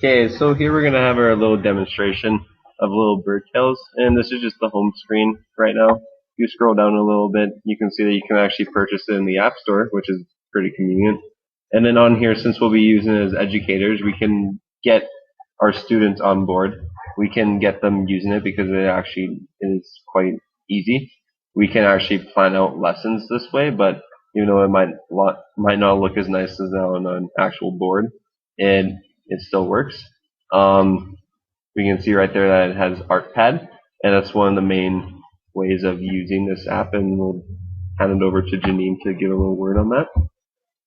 Okay, so here we're gonna have our little demonstration of little bird tails, and this is just the home screen right now. If you scroll down a little bit, you can see that you can actually purchase it in the App Store, which is pretty convenient. And then on here, since we'll be using it as educators, we can get our students on board. We can get them using it because it actually is quite easy. We can actually plan out lessons this way, but even though it might not look as nice as on an actual board, it still works. Um, we can see right there that it has ArtPad, and that's one of the main ways of using this app. And we'll hand it over to Janine to give a little word on that.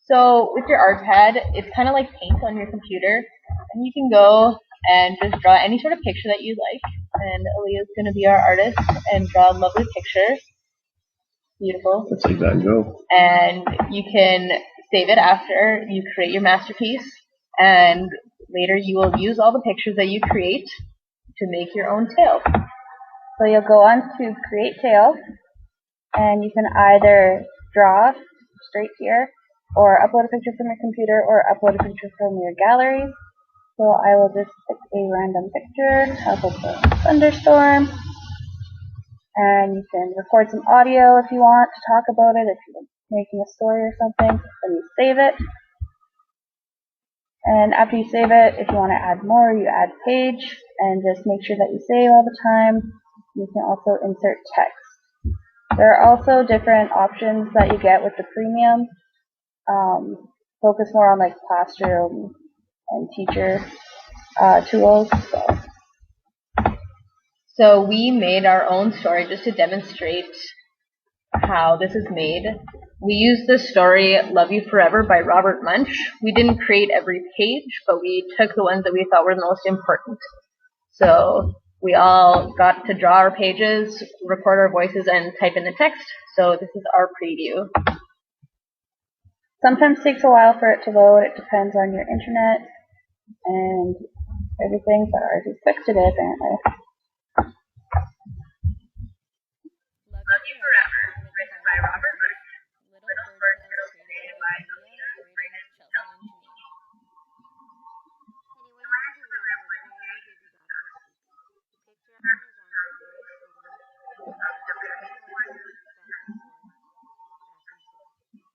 So with your art pad, it's kind of like paint on your computer, and you can go and just draw any sort of picture that you like. And Aaliyah's going to be our artist and draw a lovely picture. Beautiful. That's exactly go. And you can save it after you create your masterpiece, and later you will use all the pictures that you create to make your own tail. So you'll go on to create tail, and you can either draw straight here, or upload a picture from your computer, or upload a picture from your gallery. So I will just pick a random picture of a thunderstorm, and you can record some audio if you want to talk about it, if you're making a story or something, then you save it. And after you save it, if you want to add more, you add page, and just make sure that you save all the time. You can also insert text. There are also different options that you get with the premium. Focus more on like classroom and teacher tools. So we made our own story just to demonstrate how this is made. We used the story Love You Forever by Robert Munsch. We didn't create every page, but we took the ones that we thought were the most important. So we all got to draw our pages, record our voices, and type in the text. So this is our preview. Sometimes it takes a while for it to load. It depends on your internet and everything, but ours is quick today apparently. Love You Forever, written by Robert Munsch. Little Bird Tales created by Aaliyah, Brayden, Chelsea, and Janine. And he went into the room where his very baby daughter was sleeping. He picked her up in his arms very slowly, and rocked her back and forth, back and forth, back and forth.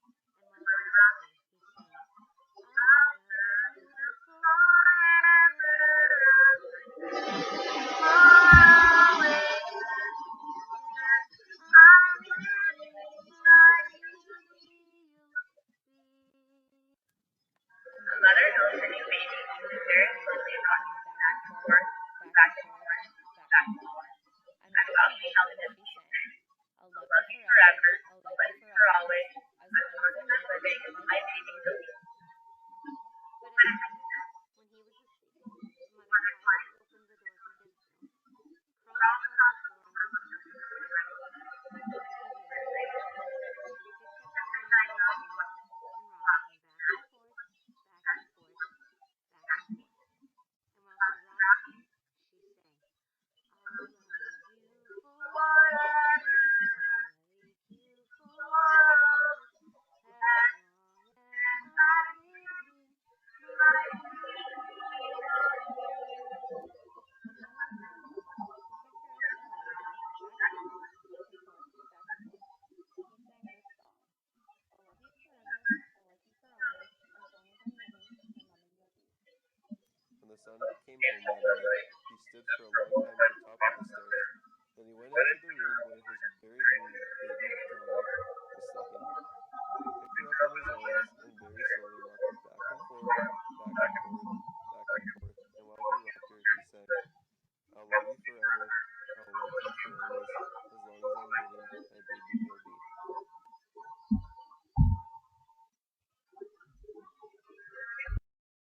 And while he rocked her, he sang, I love you forever. Mother knows her new baby and very slowly rocking back and forth, back and forth, back and forth. And while she held him, she sang, I'll love you forever, I'll love you for always, as long as I'm living, my baby will be. But at night, when he was asleep, Mother quietly opened the door to his room, crawled across the floor on her knees beside him. He was very young. She picked up his 9-year-old boy and rocked him back and forth, back and forth, back and forth. And while she rocked him, she sang, I'll love you forever, like you for always, as long as I'm living, my baby will be. And once again, he picked her up and rocked her back and forth, back and forth, back and forth. And he sang this song. I'll love you forever, I'll love you for always, as long as I'm living, my mommy will be. When the son came home that night, he stood for a long time at the top of the stairs. Then he went into the room where his